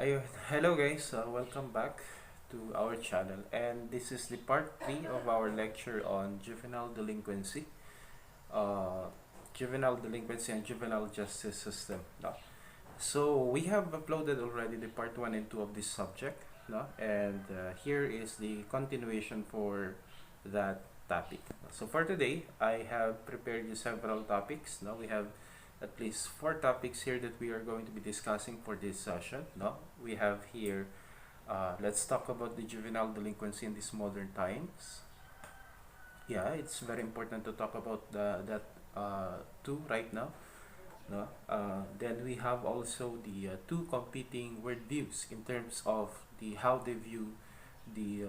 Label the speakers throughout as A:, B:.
A: Ayun. Hello guys, welcome back to our channel, and this is the part 3 of our lecture on juvenile delinquency, uh, juvenile delinquency and juvenile justice system. No? So we have uploaded already the part 1 and 2 of this subject, no? And here is the continuation for that topic. So for today, I have prepared you several topics. Now we have at least 4 topics here that we are going to be discussing for this session. No, we have here. Let's talk about the juvenile delinquency in these modern times. Yeah, it's very important to talk about that too right now. No, then we have also the two competing worldviews in terms of the how they view the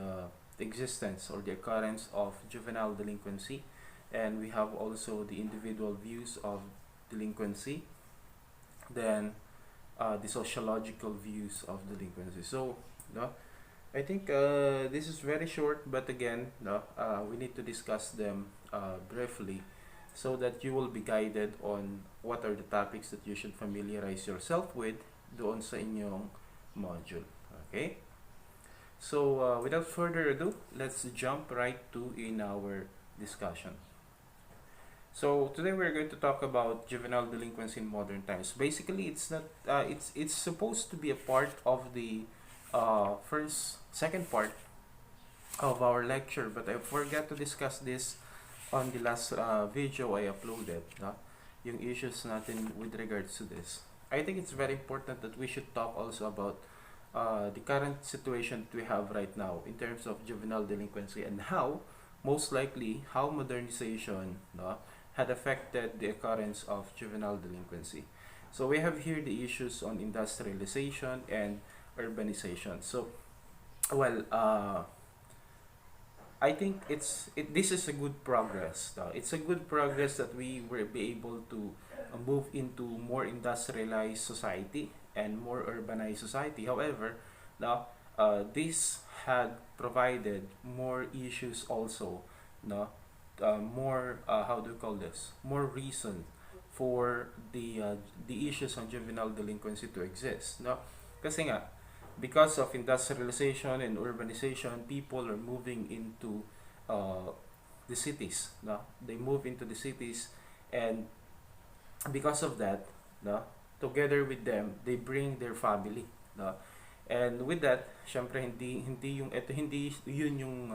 A: existence or the occurrence of juvenile delinquency, and we have also the individual views of delinquency, then the sociological views of delinquency. So, no, I think this is very short, but again, no, we need to discuss them briefly so that you will be guided on what are the topics that you should familiarize yourself with doon sa inyong module. Okay? So, without further ado, let's jump right to in our discussion. So today we're going to talk about juvenile delinquency in modern times. Basically, it's not. It's supposed to be a part of the second part of our lecture, but I forgot to discuss this on the last video I uploaded. Yung issues natin with regards to this. I think it's very important that we should talk also about the current situation that we have right now in terms of juvenile delinquency and how, most likely, how modernization had affected the occurrence of juvenile delinquency. So we have here the issues on industrialization and urbanization. So, well, I think this is a good progress. It's a good progress that we will be able to move into more industrialized society and more urbanized society. However, now this had provided more issues also, no, more how do you call this? More reason for the issues on juvenile delinquency to exist, no? Kasi nga, because of industrialization and urbanization, people are moving into the cities, no? They move into the cities, and because of that, no, together with them, they bring their family, no? And with that, syempre hindi yun yung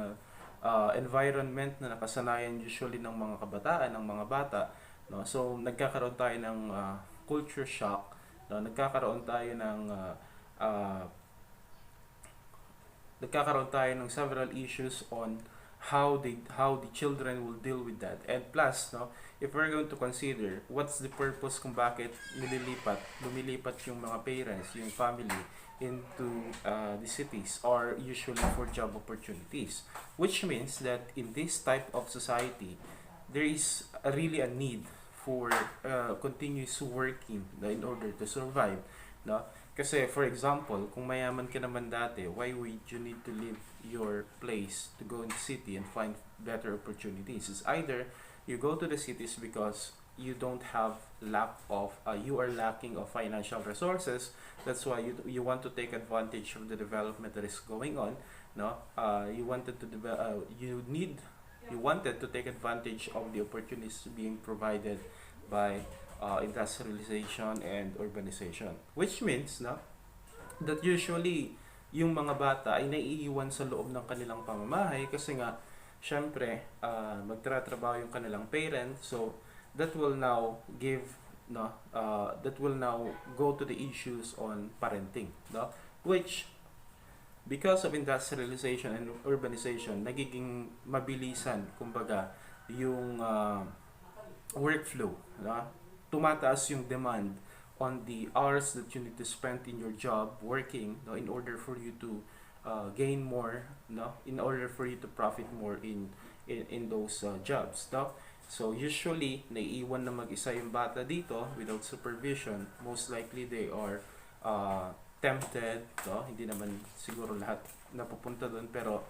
A: environment na nakasanayan usually ng mga kabataan, ng mga bata, no? So nagkakaroon tayo ng culture shock, no? Uh, Nagkakaroon tayo ng several issues on how the children will deal with that. And plus, no, if we're going to consider what's the purpose kung bakit lumilipat yung mga parents, yung family into the cities, or usually for job opportunities, which means that in this type of society there is really a need for continuous working, in order to survive, no? Kasi for example, kung mayaman ka naman dati, why would you need to leave your place to go in the city and find better opportunities? It's either you go to the cities because you don't have you are lacking of financial resources. That's why you want to take advantage of the development that is going on, no? You wanted to you wanted to take advantage of the opportunities being provided by industrialization and urbanization, which means, no, that usually yung mga bata ay naiiwan sa loob ng kanilang pamamahay kasi nga syempre magtratrabaho yung kanilang parents. So that will now go to the issues on parenting, no, which because of industrialization and urbanization nagiging mabilisan kumbaga yung workflow, no? Tumataas yung demand on the hours that you need to spend in your job working, no, in order for you to gain more, no, in order for you to profit more in those jobs, no? So usually naiiwan na mag-isa yung bata dito without supervision. Most likely they are tempted, no? Hindi naman siguro lahat napupunta doon, pero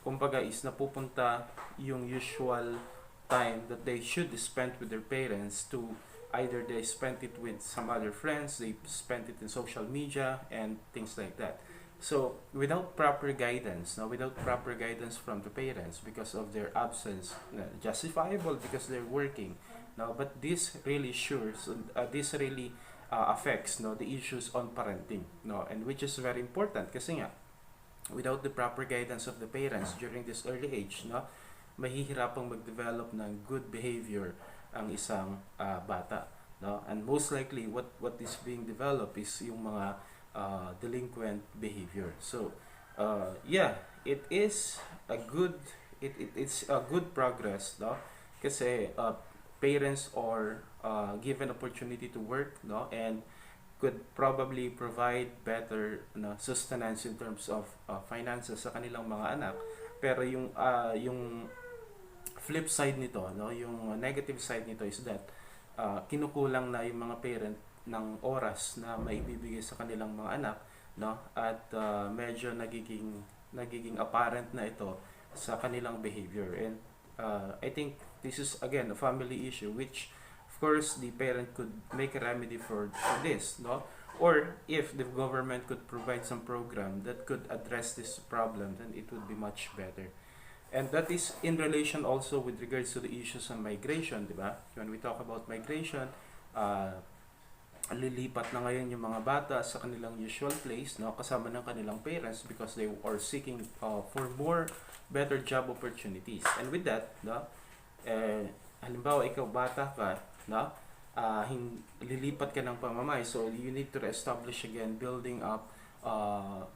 A: kumbaga is napupunta yung usual time that they should spend with their parents to Either they spent it with some other friends, they spent it in social media and things like that. So without proper guidance, no, without proper guidance from the parents because of their absence, justifiable because they're working, no, but this really this really affects, no, the issues on parenting, no, and which is very important kasi nga without the proper guidance of the parents during this early age, no, mahihirapang mag-develop ng good behavior ang isang bata, no, and most likely what is being developed is yung mga delinquent behavior. So yeah, it's a good progress, no, kasi parents are given opportunity to work, no, and could probably provide better, no, sustenance in terms of finances sa kanilang mga anak. Pero yung flip side nito, no, yung negative side nito is that kinukulang na yung mga parent ng oras na maibibigay sa kanilang mga anak, no, at medyo nagiging apparent na ito sa kanilang behavior. And I think this is again a family issue, which of course the parent could make a remedy for this, no, or if the government could provide some program that could address this problem, then it would be much better. And that is in relation also with regards to the issues on migration, di ba? When we talk about migration, lilipat na ngayon yung mga bata sa kanilang usual place, no, kasama ng kanilang parents because they are seeking for more better job opportunities. And with that, no, halimbawa ikaw bata ka, no, lilipat ka ng pamamay, so you need to establish again, building up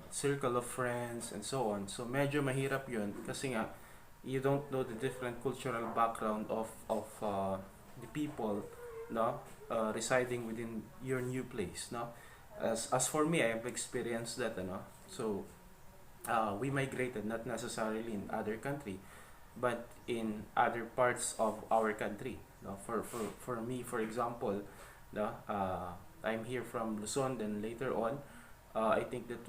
A: circle of friends and so on. So medyo mahirap yun kasi nga you don't know the different cultural background of the people, no, residing within your new place, no. As for me, I have experienced that, no. So we migrated not necessarily in other country but in other parts of our country, no. For me, for example, no, I'm here from Luzon, then later on I think that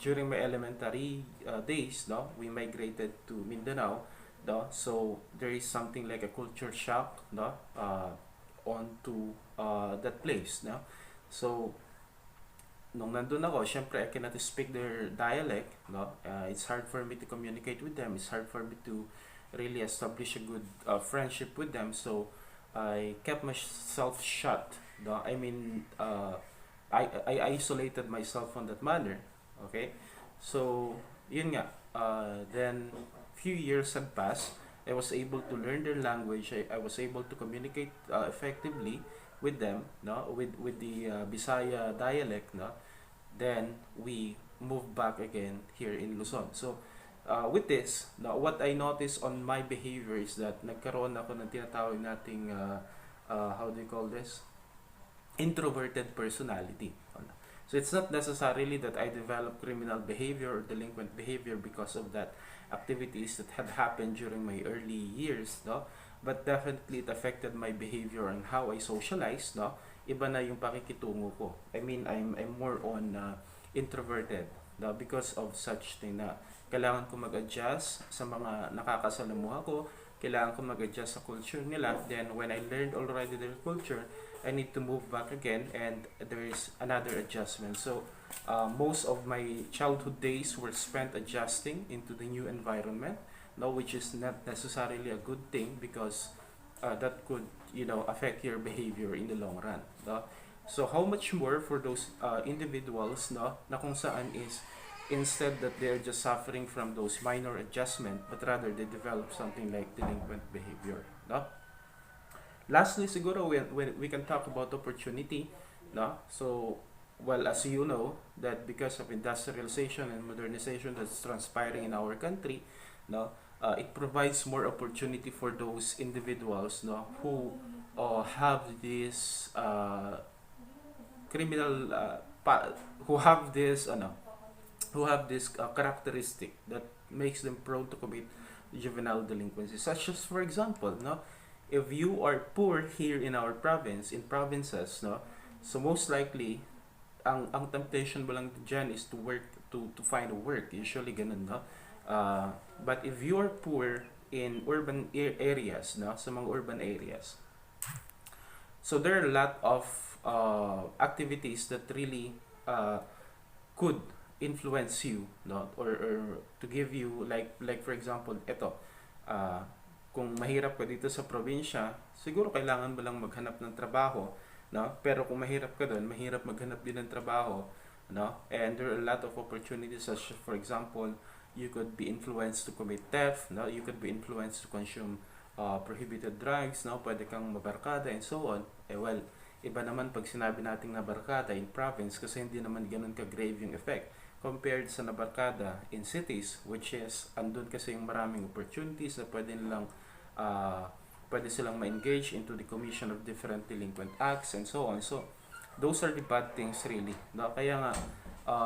A: during my elementary days, no, we migrated to Mindanao, no, so there is something like a culture shock, no, onto that place, no. So nung nandun ako, syempre I cannot speak their dialect, no. It's hard for me to communicate with them. It's hard for me to really establish a good friendship with them. So I kept myself shut, no. I mean, I isolated myself on that manner. Okay, so yun nga. Then few years had passed. I was able to learn their language. I was able to communicate effectively with them, no, with the Bisaya dialect, no. Then we moved back again here in Luzon. So with this, no, what I noticed on my behavior is that nagkaroon ako ng tinatawag nating how do you call this? Introverted personality. So it's not necessarily that I developed criminal behavior or delinquent behavior because of that activities that had happened during my early years, no, but definitely it affected my behavior and how I socialize, no. Iba na yung pakikitungo ko. I mean, I'm more on introverted, no, because of such thing na kailangan ko mag-adjust sa mga nakakasalamuha ko, kailangan ko mag-adjust sa culture nila. Then when I learned already their culture, I need to move back again and there is another adjustment. So most of my childhood days were spent adjusting into the new environment, no, which is not necessarily a good thing because that could, you know, affect your behavior in the long run, no? So how much more for those individuals, no, na kung saan is instead that they're just suffering from those minor adjustment but rather they develop something like delinquent behavior, no? Lastly, siguro when we can talk about opportunity, no? So, well, as you know, that because of industrialization and modernization that's transpiring in our country, no, it provides more opportunity for those individuals, no, who have this criminal who have this characteristic that makes them prone to commit juvenile delinquency, such as, for example, no, if you are poor here in our province, in provinces, no, so most likely ang temptation mo lang dyan is to work, to find a work, usually ganun, no. But if you are poor in urban areas, no, sa mga urban areas, So there are a lot of activities that really uh, could influence you, no, or to give you like for example ito, uh, kung mahirap ka dito sa probinsya, siguro kailangan mo lang maghanap ng trabaho, no, pero kung mahirap ka doon, mahirap maghanap din ng trabaho, no, and there are a lot of opportunities, as for example, you could be influenced to commit theft, no, you could be influenced to consume prohibited drugs, no, pwede kang mabarkada and so on. Well, iba naman pag sinabi nating nabarkada in province kasi hindi naman ganun ka-grave yung effect compared sa nabarkada in cities, which is andun kasi yung maraming opportunities na pwede silang ma-engage into the commission of different delinquent acts and so on. So those are the bad things really, no? Kaya nga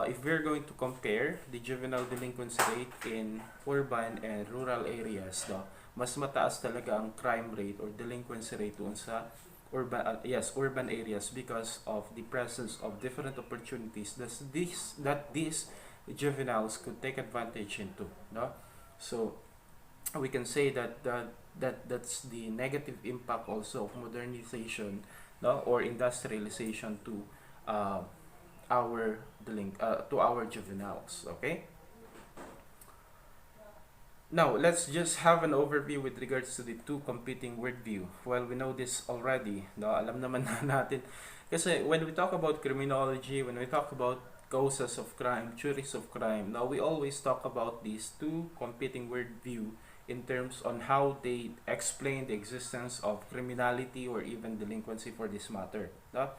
A: if we're going to compare the juvenile delinquency rate in urban and rural areas, no, mas mataas talaga ang crime rate or delinquency rate doon sa urban areas because of the presence of different opportunities that these juveniles could take advantage into, no. So we can say that's the negative impact also of modernization, no, or industrialization to uh, to our juveniles. Okay, now let's just have an overview with regards to the two competing worldview. Well, we know this already, no, alam naman na natin kasi when we talk about criminology, when we talk about causes of crime, theories of crime, now we always talk about these two competing worldview in terms on how they explain the existence of criminality or even delinquency for this matter, no?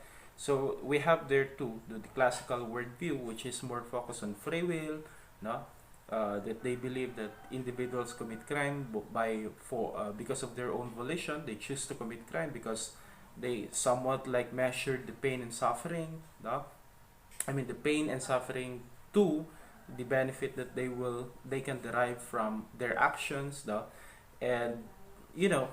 A: So we have there too the classical worldview, which is more focused on free will, no, that they believe that individuals commit crime because of their own volition. They choose to commit crime because they somewhat like measure the pain and suffering, no? I mean the pain and suffering to the benefit that they can derive from their actions, no? And you know,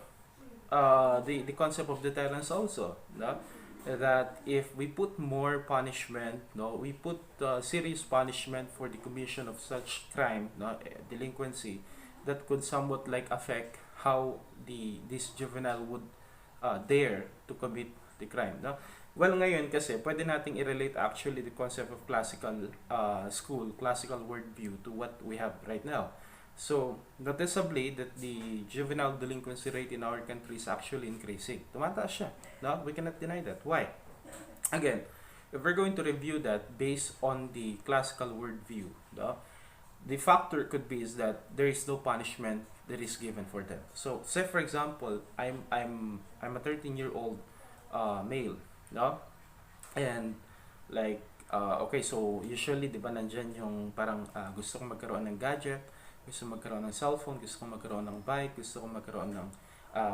A: the concept of deterrence also, no? That if we put more punishment, no, we put serious punishment for the commission of such crime, no, delinquency, that could somewhat like affect how this juvenile would dare to commit the crime, no. Well, ngayon kasi pwede nating i-relate actually the concept of classical classical worldview to what we have right now. So, noticeably that the juvenile delinquency rate in our country is actually increasing. Tumataas siya. No? We cannot deny that. Why? Again, if we're going to review that based on the classical worldview, no, the factor could be is that there is no punishment that is given for them. So, say for example, I'm a 13-year-old male, no? And like okay, so usually 'di ba nandiyan yung parang gusto kong magkaroon ng gadget, gusto kong magkaroon ng cellphone, gusto kong magkaroon ng bike, gusto kong magkaroon ng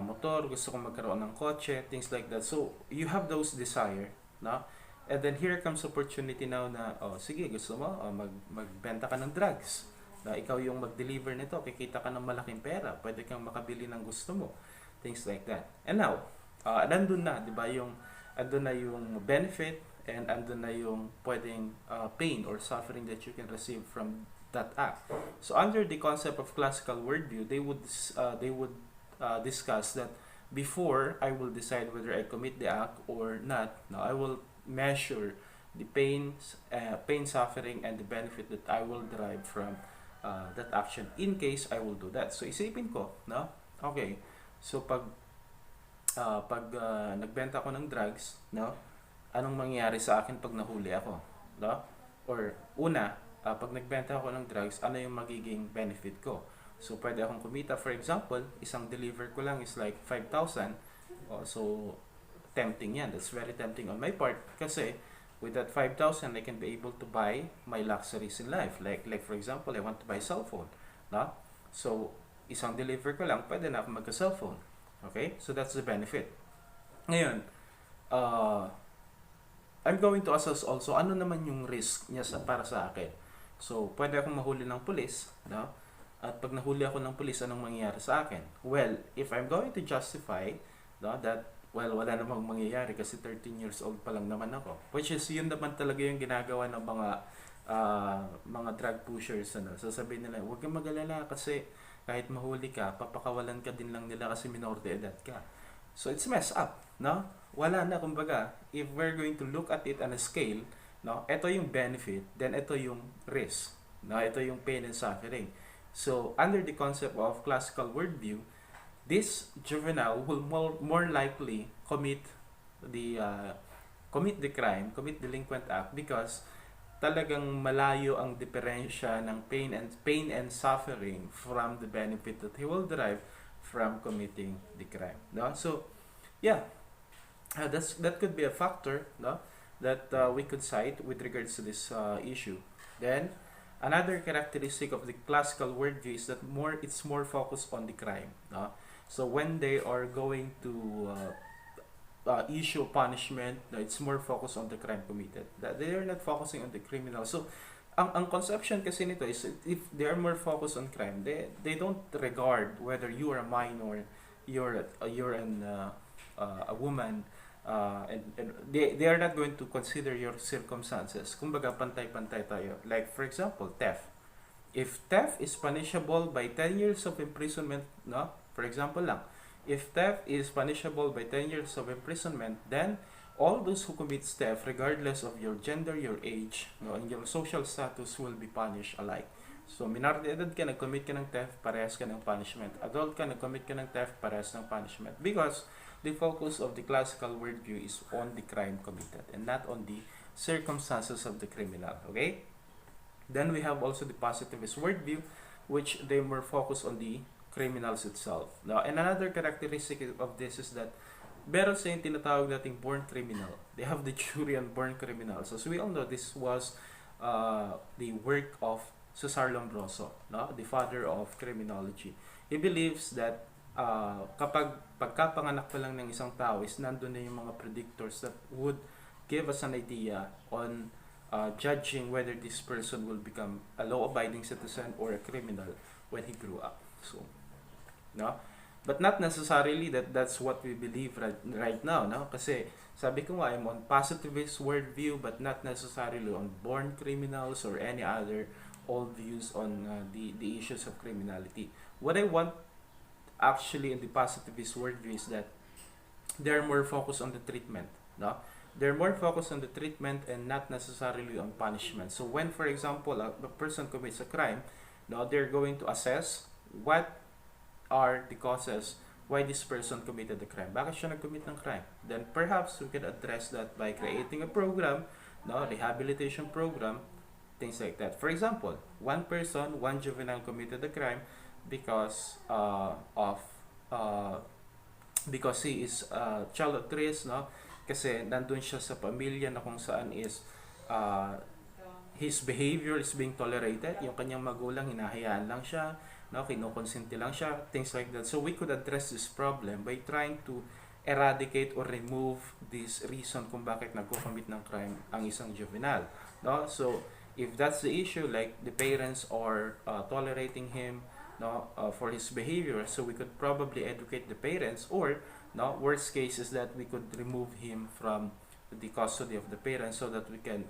A: motor, gusto kong magkaroon ng kotse, things like that. So you have those desire, no? And then here comes opportunity now na sige, gusto mo magbenta ka ng drugs. Na ikaw yung mag-deliver nito, kikita ka ng malaking pera, pwede kang makabili ng gusto mo. Things like that. And now, nandun na, 'di ba, andun na yung benefit and andun na yung pwedeng pain or suffering that you can receive from that act. So under the concept of classical worldview, they would discuss that before I will decide whether I commit the act or not, no, I will measure the pain, suffering, and the benefit that I will derive from that action in case I will do that. So isipin ko, no? Okay. So pag nagbenta ako ng drugs, no? Anong mangyayari sa akin pag nahuli ako, no? Or una, pag nagbenta ako ng drugs, ano yung magiging benefit ko? So pwede akong kumita, for example, isang deliver ko lang is like 5,000. So tempting yan. That's very tempting on my part kasi with that 5,000 I can be able to buy my luxuries in life. Like for example, I want to buy a cell phone, no? So isang deliver ko lang, pwede na ako magka-cellphone. Okay? So that's the benefit. Ngayon, I'm going to assess also ano naman yung risk niya para sa akin. So, pwede akong mahuli ng pulis, no? At pag nahuli ako ng pulis, anong mangyayari sa akin? Well, if I'm going to justify, no, that wala namang mangyayari kasi 13 years old pa lang naman ako. Which is yun naman talaga yung ginagawa ng mga drug pushers, ano. Sasabihin nila, huwag kang mag-alala kasi kahit mahuli ka, papakawalan ka din lang nila kasi minor de edad ka. So it's messed up, no? Wala na, kumbaga, if we're going to look at it on a scale, no, ito yung benefit, then ito yung risk, no, ito yung pain and suffering. So under the concept of classical worldview, this juvenile will more likely the commit the crime, commit delinquent act, because talagang malayo ang diferensya ng pain and suffering from the benefit that he will derive from committing the crime, no? So yeah, that could be a factor, no, that we could cite with regards to this issue. Then another characteristic of the classical worldview is that it's more focused on the crime, no? So when they are going to issue punishment, no, it's more focused on the crime committed. That they are not focusing on the criminal. So ang conception kasi nito is, if they are more focused on crime, they don't regard whether you are a minor, you're a woman, and they are not going to consider your circumstances. Kumbaga pantay-pantay tayo. Like for example, theft. If theft is punishable by 10 years of imprisonment, no? For example lang, if theft is punishable by 10 years of imprisonment, then all those who commit theft, regardless of your gender, your age, no, and your social status, will be punished alike. So, minor de edad ka, nag-commit ka ng theft, parehas ka ng punishment. Adult ka, nag-commit ka ng theft, parehas ng punishment. Because the focus of the classical worldview is on the crime committed and not on the circumstances of the criminal. Okay? Then we have also the positivist worldview, which they more focus on the criminals itself. Now, and another characteristic of this is that meron sa yung tinatawag nating born criminal. They have the jury on born criminals. As we all know, this was the work of Cesar Lombroso, no? The father of criminology. He believes that kapag pagkapanganak pa lang ng isang tao is nandun na yung mga predictors that would give us an idea on judging whether this person will become a law-abiding citizen or a criminal when he grew up. So, no? But not necessarily that's what we believe right now, no? Kasi sabi ko nga, I'm on positivist worldview, but not necessarily on born criminals or any other old views on the issues of criminality. What I want actually in the positivist worldview is that they're more focused on the treatment, no? They're more focused on the treatment and not necessarily on punishment. So when, for example, a person commits a crime, no, they're going to assess what are the causes why this person committed the crime. Bakit siya nag-commit ng crime? Then perhaps we can address that by creating a program, no, rehabilitation program, things like that. For example, one juvenile committed the crime because because he is a child of risk, no? Kasi nandun siya sa pamilya na kung saan is his behavior is being tolerated. Yung kanyang magulang, hinahayaan lang siya, no, kinukonsinti lang siya, things like that. So we could address this problem by trying to eradicate or remove this reason kung bakit nagko-commit ng crime ang isang juvenile, no? So if that's the issue, like the parents are tolerating him, no, for his behavior, so we could probably educate the parents, or no, worst case is that we could remove him from the custody of the parents so that we can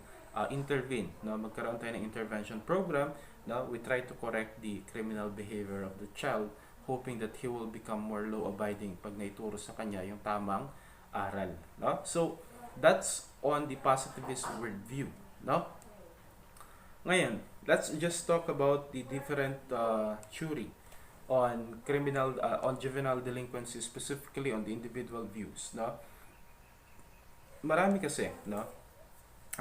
A: intervene, no, magkaroon tayo ng intervention program. No, we try to correct the criminal behavior of the child, hoping that he will become more law-abiding pag naituro sa kanya yung tamang aral, no? So that's on the positivist worldview, no? Ngayon, let's just talk about the different theory on on juvenile delinquency, specifically on the individual views, no? Marami kasi, no?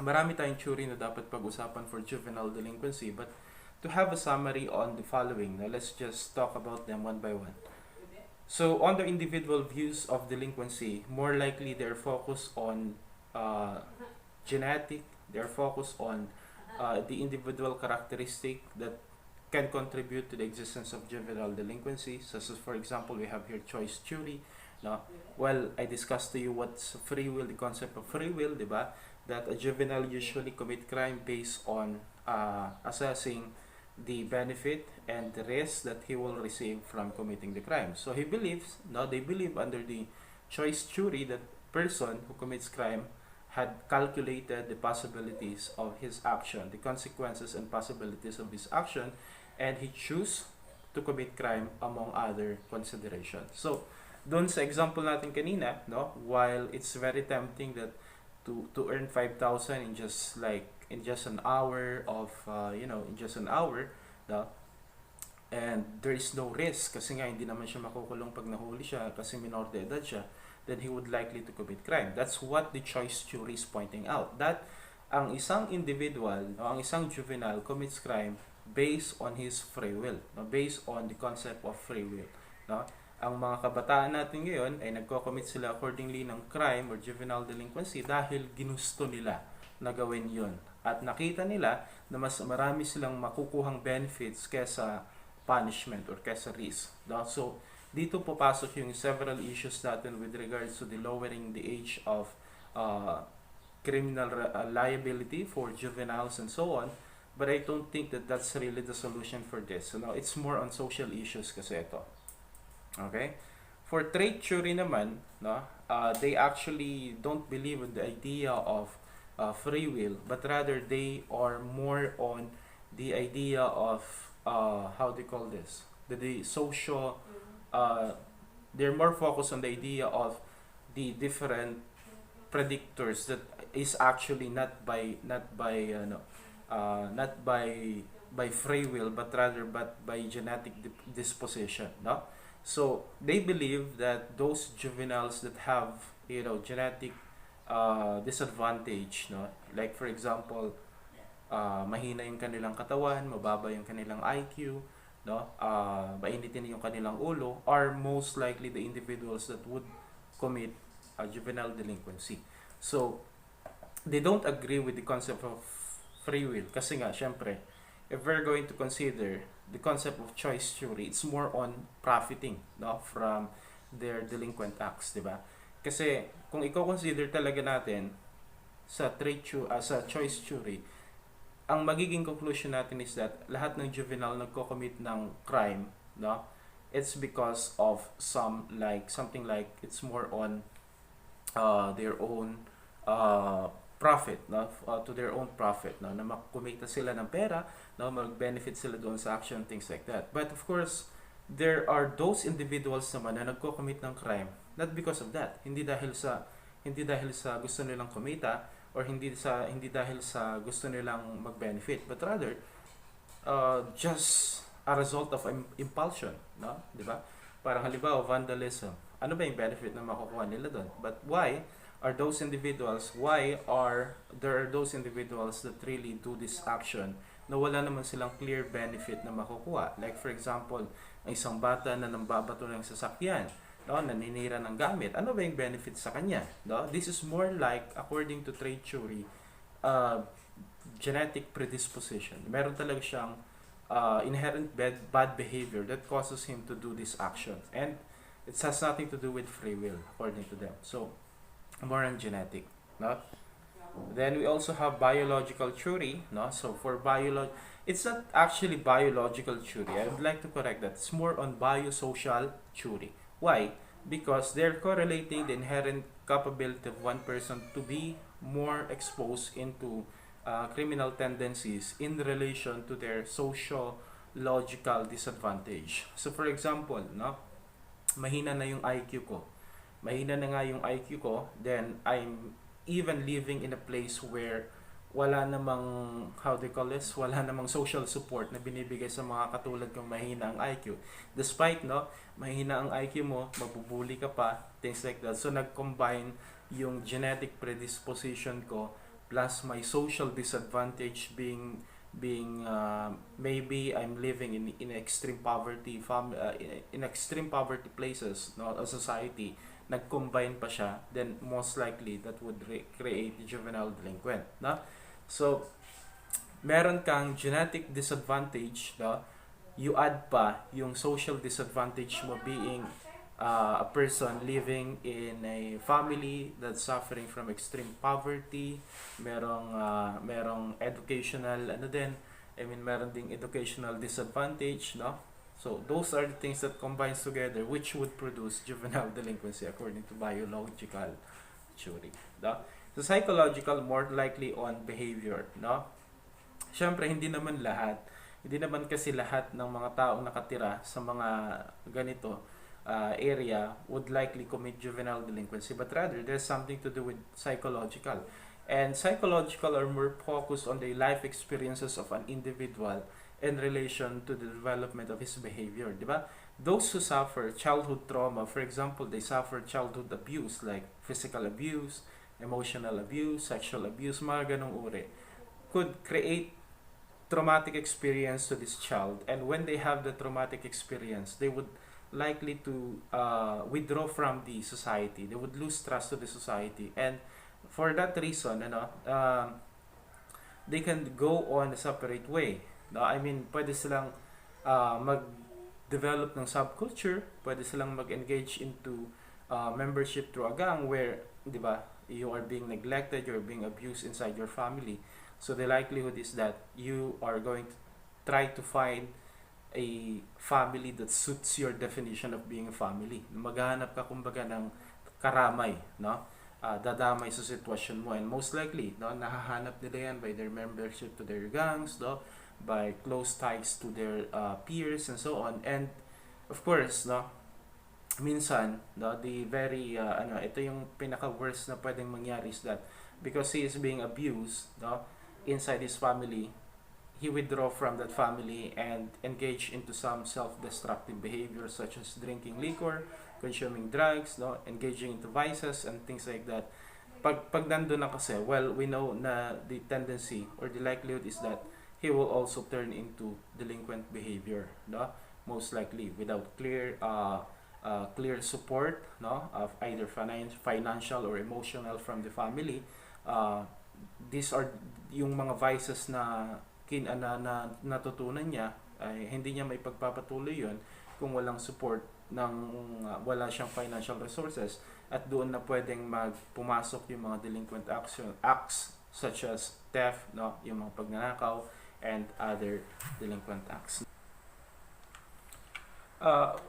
A: Marami tayong theory na dapat pag-usapan for juvenile delinquency, but to have a summary on the following, now let's just talk about them one by one. So on the individual views of delinquency, more likely they're focused on genetic, they're focused on the individual characteristic that can contribute to the existence of juvenile delinquency. So for example, we have here choice theory. No? Well, I discussed to you what's free will, the concept of free will, diba? That a juvenile usually commit crime based on assessing the benefit and the risk that he will receive from committing the crime. So he believes, no, they believe under the choice theory that person who commits crime had calculated the possibilities of his action, the consequences and possibilities of his action, and he chose to commit crime among other considerations. So doon sa example natin kanina, no, while it's very tempting that to earn 5,000 in just like in just an hour of in just an hour, no, and there is no risk kasi nga hindi naman siya makukulong pag nahuli siya kasi minor de edad siya, then he would likely to commit crime. That's what the choice jury is pointing out, that ang isang individual o ang isang juvenile commits crime based on his free will, no? Based on the concept of free will, no? Ang mga kabataan natin ngayon ay nagko-commit sila accordingly ng crime or juvenile delinquency dahil ginusto nila na gawin yun. At nakita nila na mas marami silang makukuhang benefits kesa punishment or kesa risk. No? So, dito papasok yung several issues natin with regards to the lowering the age of criminal liability for juveniles and so on. But I don't think that that's really the solution for this. So, no, it's more on social issues kasi ito. Okay? For trait theory naman, no, they actually don't believe in the idea of free will, but rather they are more on the idea of how do you call this? The social, they're more focused on the idea of the different predictors that is actually not by free will, but rather by genetic disposition, no? So they believe that those juveniles that have genetic disadvantage, no, like for example, mahina yung kanilang katawan, mababa yung kanilang IQ, no, mainitin yung kanilang ulo, are most likely the individuals that would commit juvenile delinquency. So they don't agree with the concept of free will kasi nga syempre if we're going to consider the concept of choice theory, it's more on profiting, no, from their delinquent acts, di ba? Kasi kung i-consider talaga natin sa sa choice theory, ang magiging conclusion natin is that lahat ng juvenile nagko-commit ng crime, no, it's because of something like it's more on their own profit, no, to their own profit, no, na makumita sila ng pera, no, mag-benefit sila doon sa action, things like that. But of course, there are those individuals naman na nagko-commit ng crime not because of that, hindi dahil sa gusto nilang kumita or hindi dahil sa gusto nilang mag-benefit, but rather just a result of impulsion, no, di ba? Parang halimbawa vandalism, ano ba yung benefit na makukuha nila doon? But why are those individuals that really do this action na wala naman silang clear benefit na makukuha? Like for example, ang isang bata na nambabato ng sasakyan, no, naninira ng gamit, ano ba yung benefit sa kanya? No? This is more like, according to trait theory, genetic predisposition. Meron talaga siyang inherent bad behavior that causes him to do this action, and it has nothing to do with free will according to them. So more on genetic, no? Then we also have biological theory, no? So for it's not actually biological theory. I would like to correct that. It's more on biosocial theory. Why? Because they're correlating the inherent capability of one person to be more exposed into criminal tendencies in relation to their sociological disadvantage. So for example, no, mahina na yung IQ ko. Mahina na nga yung IQ ko, then I'm even living in a place where wala namang, how they call this, wala namang social support na binibigay sa mga katulad kong mahina ang IQ. Despite, no, mahina ang IQ mo, mabubuli ka pa, things like that. So nag-combine yung genetic predisposition ko plus my social disadvantage being maybe I'm living in extreme poverty in extreme poverty places, no, a society, nag-combine pa siya, then most likely that would create juvenile delinquent, no? So meron kang genetic disadvantage, no? You add pa yung social disadvantage mo being a person living in a family that's suffering from extreme poverty, merong educational meron ding educational disadvantage, no? So those are the things that combines together which would produce juvenile delinquency according to biological theory, no? So psychological, more likely on behavior, no? Siyempre hindi naman kasi lahat ng mga taong nakatira sa mga ganito area would likely commit juvenile delinquency, but rather there's something to do with psychological. And psychological are more focused on the life experiences of an individual in relation to the development of his behavior, di ba? Those who suffer childhood trauma, for example, they suffer childhood abuse like physical abuse, emotional abuse, sexual abuse, mga ganong uri, could create traumatic experience to this child. And when they have the traumatic experience, they would likely to withdraw from the society. They would lose trust to the society. And for that reason, they can go on a separate way. No? I mean, pwede silang mag-develop ng subculture, pwede silang mag-engage into membership through a gang where, di ba, you are being neglected, you're being abused inside your family. So the likelihood is that you are going to try to find a family that suits your definition of being a family. Maghahanap ka kumbaga ng karamay, no? Dadamay sa sitwasyon mo, and most likely, no, nahahanap nila yan by their membership to their gangs, no, by close ties to their peers and so on. And of course, no, minsan, no, the very ito yung pinaka worst na pwedeng mangyari is that because he is being abused, no, inside his family, he withdraw from that family and engage into some self-destructive behavior such as drinking liquor, consuming drugs, no, engaging into vices and things like that. Pag nandun na kasi, well, we know na the tendency or the likelihood is that he will also turn into delinquent behavior, no, most likely without clear support, no, of either financial or emotional from the family. These are yung mga vices na natutunan niya, ay hindi niya may pagpapatuloy yun kung walang support ng wala siyang financial resources, at doon na pwedeng pumasok yung mga delinquent acts such as theft, no, yung mga pagnanakaw and other delinquent acts.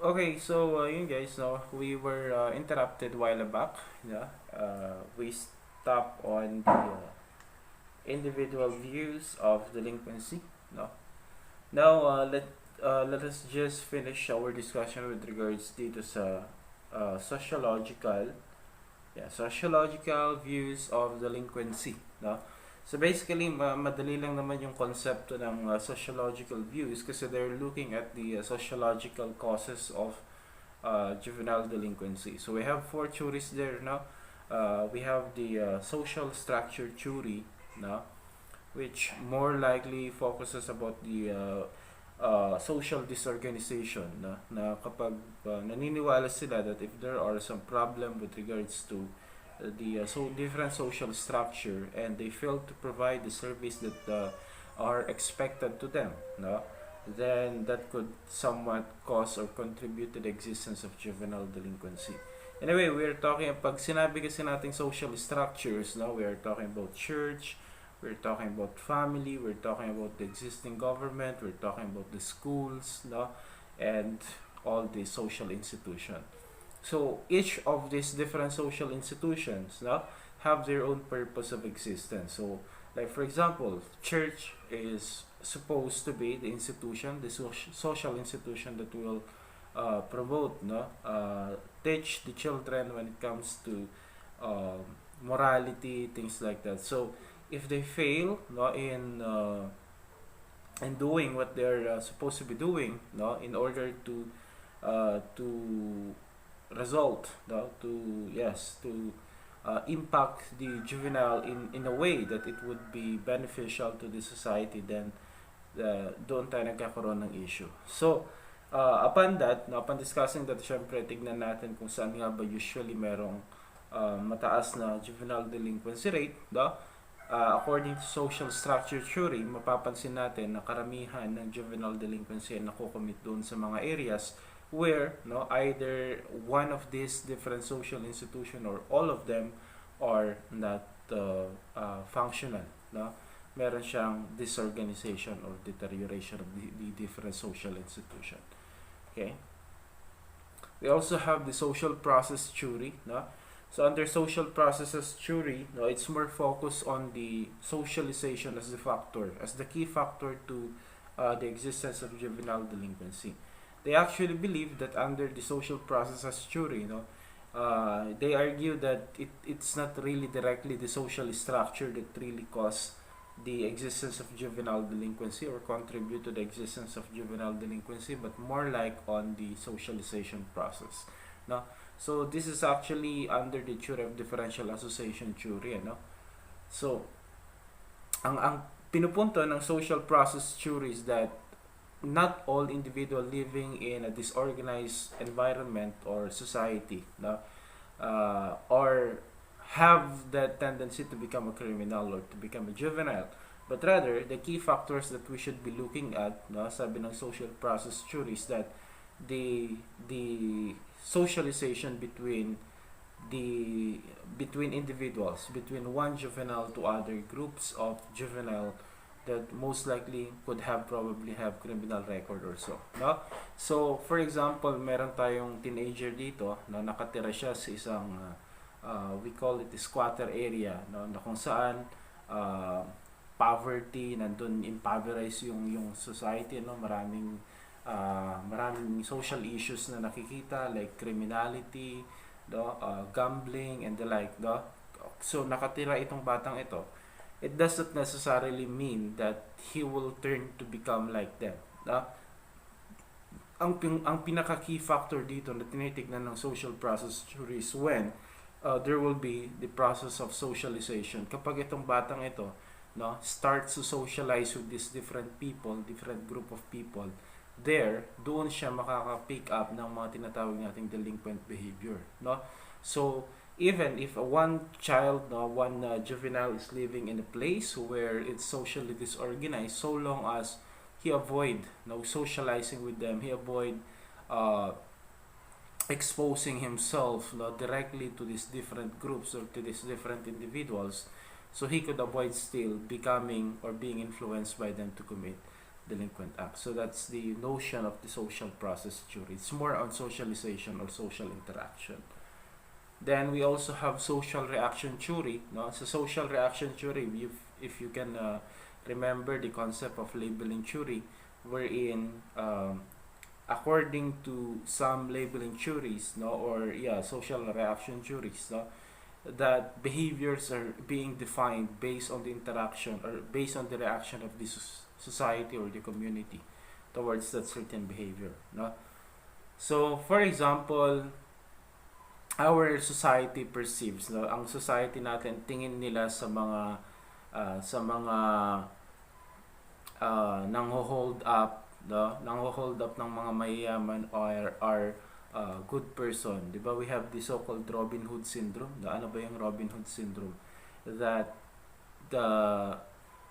A: Okay, so yun guys, no, we were interrupted while back. Yeah, we stopped on the individual views of delinquency. No, now let us just finish our discussion with regards dito sa sociological views of delinquency. No, so basically madali lang naman yung konsepto ng sociological views kasi they're looking at the sociological causes of juvenile delinquency. So we have 4 theories there. No, we have the social structure theory, no, which more likely focuses about the social disorganization, na kapag naniniwala sila that if there are some problem with regards to the different social structure and they fail to provide the service that are expected to them, no, then that could somewhat cause or contribute to the existence of juvenile delinquency. Anyway, we're talking, pag sinabi kasi nating social structures, no, we are talking about church, we're talking about family, we're talking about the existing government, we're talking about the schools, no, and all the social institution. So each of these different social institutions, no, have their own purpose of existence. So like for example, church is supposed to be the institution, the social institution that will promote, no, teach the children when it comes to morality, things like that. So if they fail, no, in doing what they're supposed to be doing, no, in order to result, no, to impact the juvenile in a way that it would be beneficial to the society, then doon tayo nagkakaroon ng issue. So upon that, no, upon discussing that, syempre tignan natin kung saan nga ba usually merong mataas na juvenile delinquency rate, no? According to social structure theory, mapapansin natin na karamihan ng juvenile delinquency ay nakukomit doon sa mga areas where, no, either one of these different social institution or all of them are not functional, no? Meron siyang disorganization or deterioration of the different social institution. Okay? We also have the social process theory, no? So under social processes theory, no, it's more focused on the socialization as the factor, as the key factor to the existence of juvenile delinquency. they actually believe that under the social process as jury, they argue that it's not really directly the social structure that really cause the existence of juvenile delinquency or contribute to the existence of juvenile delinquency, but more like on the socialization process. No? So this is actually under the theory of differential association theory. So ang pinupunto ng social process theory is that not all individual living in a disorganized environment or society, or have that tendency to become a criminal or to become a juvenile, but rather the key factors that we should be looking at, sabi ng social process theory, is that the socialization between individuals, between one juvenile to other groups of juvenile that most likely could probably have criminal record or so. No? So, for example, meron tayong teenager dito na nakatira siya sa isang we call it the squatter area, na kung saan poverty, nandun impoverized yung society, maraming social issues na nakikita like criminality, gambling and the like. So nakatira itong batang ito. It does not necessarily mean that he will turn to become like them. Ang pinaka key factor dito na tinitignan ng social process theory is when there will be the process of socialization. Kapag itong batang ito starts to socialize with these different people, different group of people, doon siya makaka-pick up ng mga tinatawag nating delinquent behavior. So even if one child, one juvenile is living in a place where it's socially disorganized, so long as he avoid socializing with them, he avoid exposing himself directly to these different groups or to these different individuals, so he could avoid still becoming or being influenced by them to commit delinquent acts. So that's the notion of the social process theory. It's more on socialization or social interaction. Then we also have social reaction theory. So social reaction theory, if you can remember the concept of labeling theory, wherein according to some labeling theories, social reaction theories, that behaviors are being defined based on the interaction or based on the reaction of the society or the community towards that certain behavior. So for example, our society perceives, ang society natin, tingin nila sa mga nangho-hold up ng mga mayayaman or good person. Diba? We have the so-called Robin Hood syndrome. Ano ba yung Robin Hood syndrome? That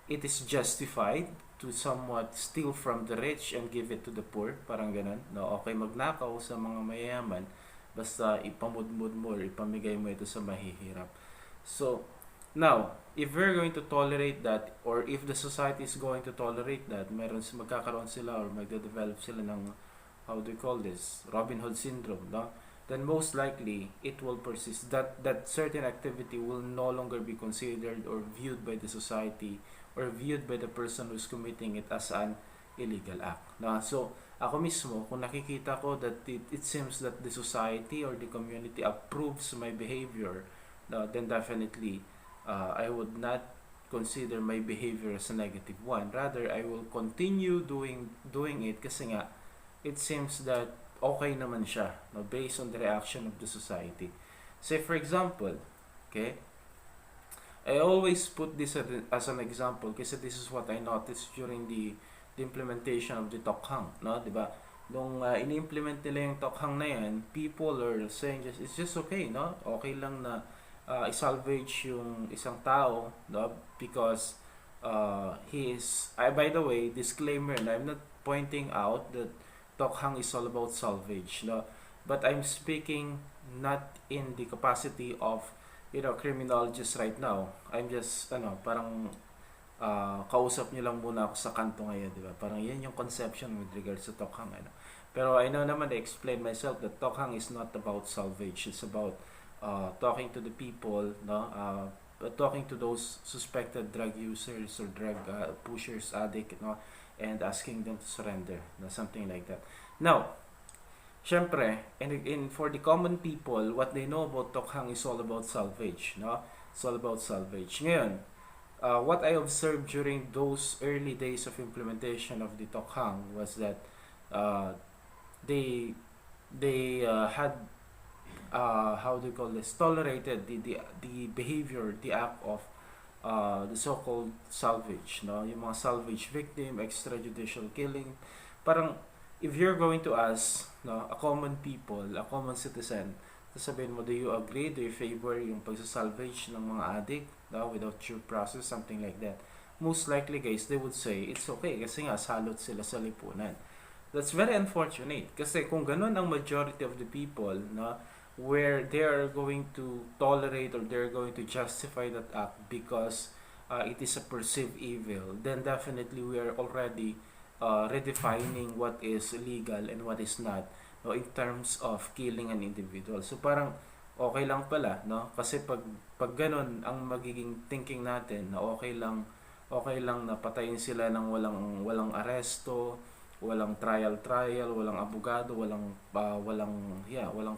A: it is justified to somewhat steal from the rich and give it to the poor. Parang ganun. Okay, magnakaw sa mga mayayaman, basta ipamudmud mo or ipamigay mo ito sa mahihirap. So, now, if we're going to tolerate that, or if the society is going to tolerate that, magkakaroon sila or magde-develop sila ng, how do you call this, Robin Hood syndrome, then most likely it will persist. That certain activity will no longer be considered or viewed by the society or viewed by the person who's committing it as an illegal act. So, ako mismo, kung nakikita ko that it seems that the society or the community approves my behavior, then definitely I would not consider my behavior as a negative one. Rather, I will continue doing it kasi nga it seems that okay naman siya, based on the reaction of the society. Say for example, okay, I always put this as an example kasi this is what I noticed during the implementation of the Tokhang, diba? Nung ini-implement nila yung Tokhang na yan, people are saying it's just okay, okay lang na i-salvage yung isang tao, because he is, by the way, disclaimer, and I'm not pointing out that Tokhang is all about salvage, but I'm speaking not in the capacity of criminologist right now. I'm just parang kausap niyo lang muna ako sa kanto ngayon, di ba? Parang yan yung conception with regards to Tokhang. Pero I know naman, I explain myself that Tokhang is not about salvage. It's about talking to the people, talking to those suspected drug users or drug pushers, addict, and asking them to surrender, something like that. Now, syempre, in for the common people, what they know about tokhang is all about salvage, no? It's all about salvage. Ngayon, what I observed during those early days of implementation of the tokhang was that uh, they had how do you call this, tolerated the behavior, the act of the so-called salvage, no? Yung mga salvage victim, extrajudicial killing. Parang if you're going to ask, no, a common people, a common citizen, sasabihin mo, do you agree, do you favor yung pagsasalvage ng mga addict, no, without due process, something like that? Most likely guys, they would say it's okay kasi nga salot sila sa lipunan. That's very unfortunate kasi kung ganun ang majority of the people, no, where they are going to tolerate or they're going to justify that act because it is a perceived evil, then definitely we are already redefining what is legal and what is not, no, in terms of killing an individual. So parang okay lang pala, no, kasi pag ganun ang magiging thinking natin na okay lang na patayin sila ng walang aresto, walang trial, walang abogado, walang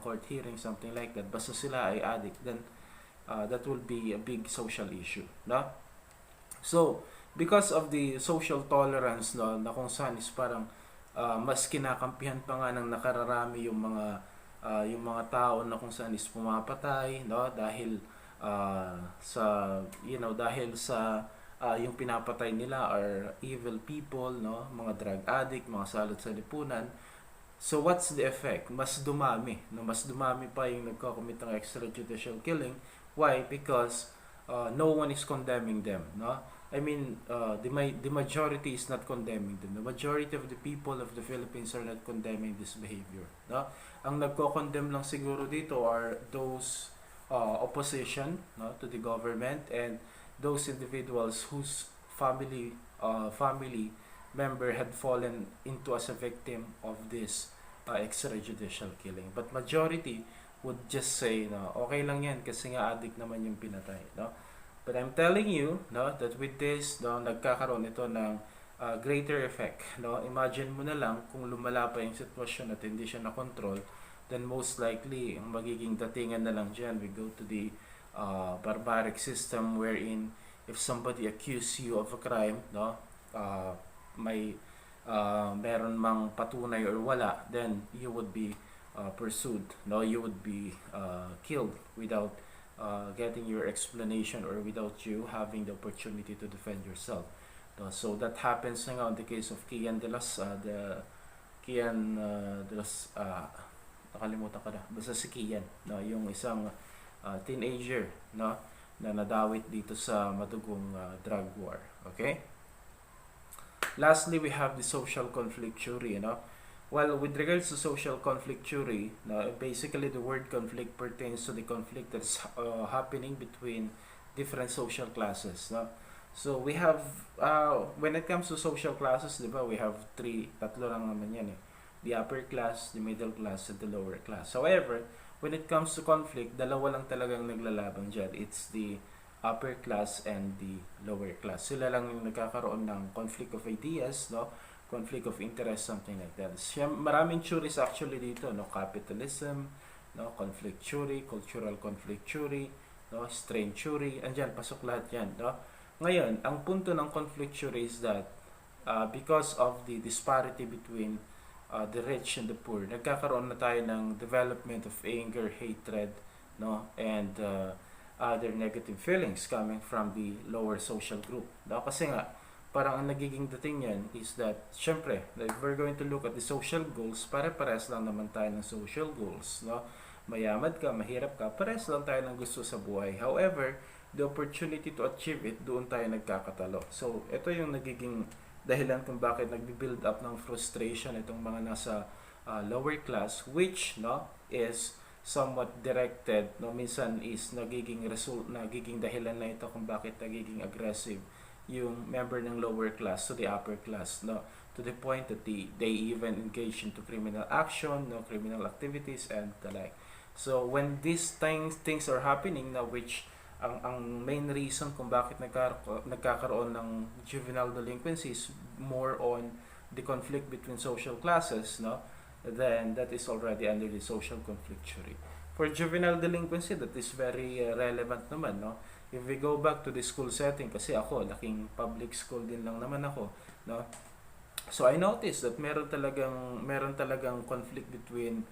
A: court hearing, something like that. Basta sila ay addict, then that will be a big social issue, no? So, because of the social tolerance, no, na kung saan is parang mas kinakampihan pa nga ng nakararami yung mga tao na kung saan is pumapatay, no, dahil dahil sa yung pinapatay nila are evil people, no, mga drug addict, mga salot sa lipunan. So what's the effect? Mas dumami, no, mas dumami pa yung nagko-commit ng extrajudicial killing. Why? Because no one is condemning them, no? I mean, the majority is not condemning them. The majority of the people of the Philippines are not condemning this behavior, no? Ang nagko-condemn lang siguro dito are those opposition, no, to the government, and those individuals whose family member had fallen into as a victim of this extrajudicial killing. But majority would just say, no, okay lang yan kasi nga addict naman yung pinatay, no? But I'm telling you, no, that with this, no, nagkakaroon ito ng greater effect, no? Imagine mo na lang kung lumala pa yung sitwasyon at hindi siya na-control, then most likely ang magiging datingan na lang dyan, we go to the barbaric system wherein if somebody accuse you of a crime, no, meron mang patunay or wala, then you would be pursued, no, you would be killed without getting your explanation or without you having the opportunity to defend yourself, no? So that happens na nga in the case of nakalimutan ko na, basta si Kian, no, yung isang teenager, no, na nadawit dito sa madugong drug war. Okay? Lastly, we have the social conflict theory, you know. Well, with regards to social conflict theory, basically the word conflict pertains to the conflict that's happening between different social classes, no? So we have when it comes to social classes, di ba, we have tatlo lang naman yan eh. The upper class, the middle class, and the lower class. However, when it comes to conflict, dalawa lang talagang naglalaban dyan. It's the upper class and the lower class. Sila lang yung nagkakaroon ng conflict of ideas, no? Conflict of interest, something like that. Maraming theories actually dito, no? Capitalism, no? Conflict theory, cultural conflict theory, no? Strain theory, andyan, pasok lahat yan, no? Ngayon, ang punto ng conflict theory is that because of the disparity between the rich and the poor, nagkakaroon na tayo ng development of anger, hatred, no, and other negative feelings coming from the lower social group, no? Kasi nga parang ang nagiging dating yan is that syempre, if we're going to look at the social goals, pare-pares lang naman tayo ng social goals, no? Mayaman ka, mahirap ka, pares lang tayo ng gusto sa buhay. However, the opportunity to achieve it, doon tayo nagkakatalo. So ito yung nagiging dahilan kung bakit nagbi-build up ng frustration itong mga nasa lower class, which, no, is somewhat directed, no, minsan is nagiging dahilan na ito kung bakit nagiging aggressive yung member ng lower class to the upper class, no, to the point that they even engage into criminal action, no, criminal activities and the like. So when these things are happening now, which ang main reason kung bakit nagkakaroon ng juvenile delinquency is more on the conflict between social classes, no, then that is already under the social conflict theory. For juvenile delinquency, that is very relevant naman, no? If we go back to the school setting, kasi ako, laking public school din lang naman ako, no? So I noticed that meron talagang conflict between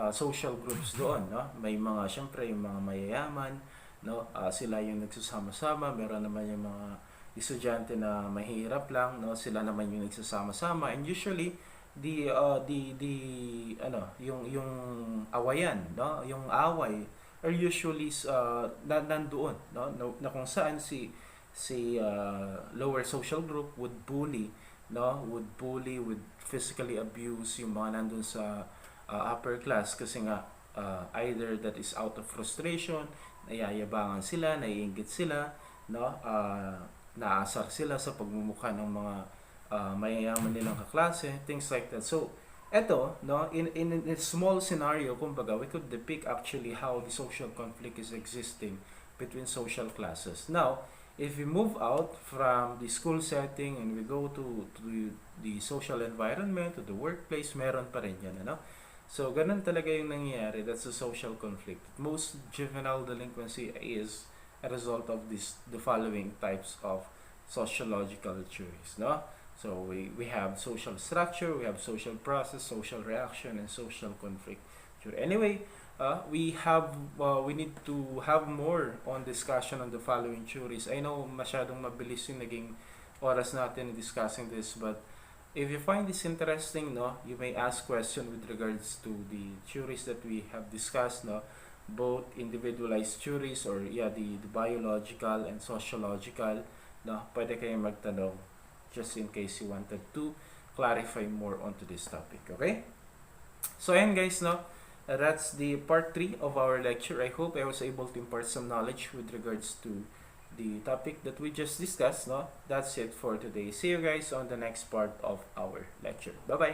A: social groups doon, no? May mga syempre yung mga mayayaman, no? Sila yung nagsasama-sama, meron naman yung mga estudyante na mahirap lang, no? Sila naman yung nagsasama-sama, and usually the yung awayan, no? Yung away are usually nandoon, no? Na kung saan si lower social group would bully, no? Would physically abuse yung mga nandun sa upper class, kasi nga either that is out of frustration, nayayabangan sila, naiinggit sila, no? Naasar sila sa pagmumukha ng mga mayayaman nilang kaklase, things like that. So eto, no, in a small scenario, kumbaga, we could depict actually how the social conflict is existing between social classes. Now, if we move out from the school setting and we go to the social environment, to the workplace, meron pa rin yan, ano? So, ganun talaga yung nangyayari. That's a social conflict. Most juvenile delinquency is a result of the following types of sociological theories, no? So, we have social structure, we have social process, social reaction, and social conflict theory. Anyway, we need to have more on discussion on the following theories. I know masyadong mabilis yung naging oras natin in discussing this, but if you find this interesting, no, you may ask question with regards to the theories that we have discussed, no, both individualized theories or the biological and sociological, no. Pwede kayong magtanong just in case you wanted to clarify more onto this topic, okay? So ayan guys, no, that's the part 3 of our lecture. I hope I was able to impart some knowledge with regards to the topic that we just discussed, no. That's it for today. See you guys on the next part of our lecture. Bye bye.